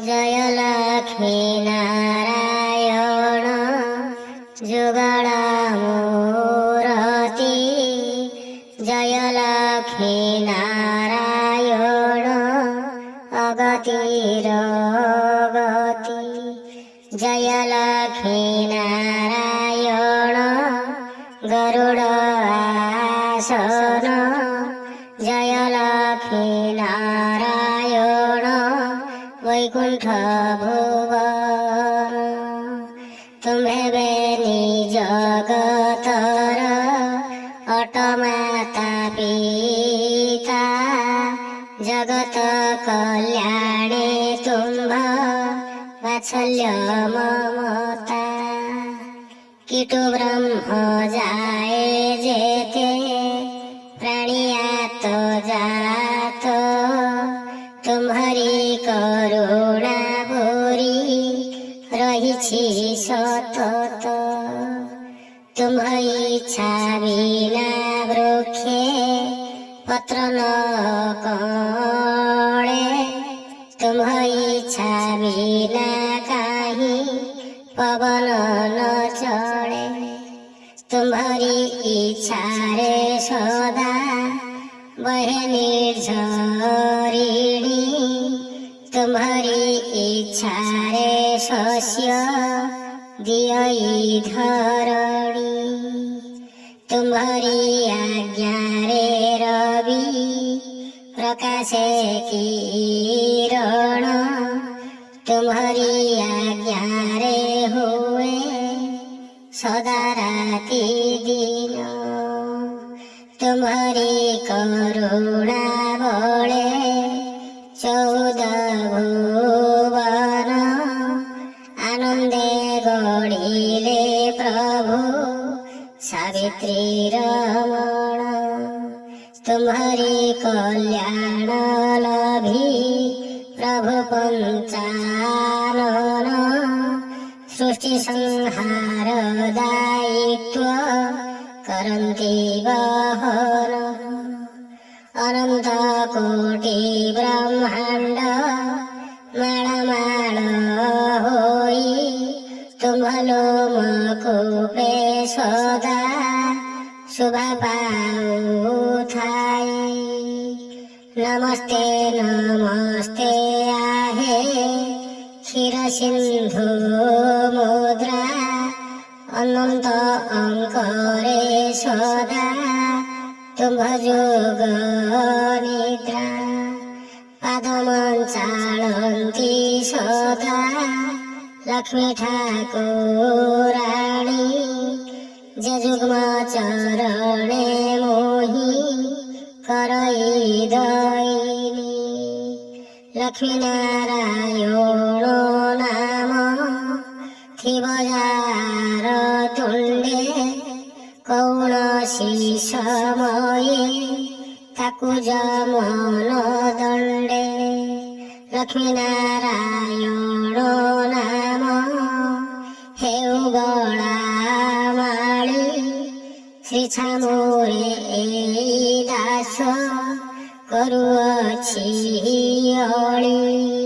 जय लक्ष्मी नारायण जुगल मूरति जय लक्ष्मी नारायण अगतिर गति जय लक्ष्मी नारायण गरुड़ आसन जय लक्ष्मी नारायण वैकुंठ भुवन तुम्हें बेनी जगतर अटमाता पिता जगत कल्याणे तुम्भ वात्सल्य ममता कीटु ब्रह्म जाए जेते प्राणियात जात तुम्हारी करुणा भूरी रही सतत तुम इच्छा बिना वृक्षे पत्र न कळे तुम इच्छा बिना काहि पवन न चले तुम्हारी इच्छा रे सदा बहे निर्झरिणी तुम्हारी इच्छा रे शस्य दियई धरणी तुम्हारी आज्ञा रे रवि प्रकाशे किरण तुम्हारी आज्ञा रे हुए सदा राति दिन तुम्हारी करुणा बले 14 भुवन आनंदे गढ़िले प्रभु सावित्री रमण तुम्हारी कल्याण लभी प्रभु पंचानन सृष्टि संहार दायित्व करन्ति वहन अनंत कोटि ब्रह्मांड माळमाळ होई तुम लोमकूपे सदा शुभा पाउथाई नमस्ते नमस्ते आहे क्षीर सिंधु मुद्रा अनंत अंकरे सदा तुम जोग निद्रा पादमंचाळन्ति सदा लक्ष्मी ठाकुराणी जे जुग्म चरणे मोहि करई दयिनी लक्ष्मी नारायण नाम थिब जार तुंडे कौणसी समये ताकु जमन दंडे लक्ष्मी नारायण नाम हेउ गळामाळी श्री छामुरे दास करुअछि अळी।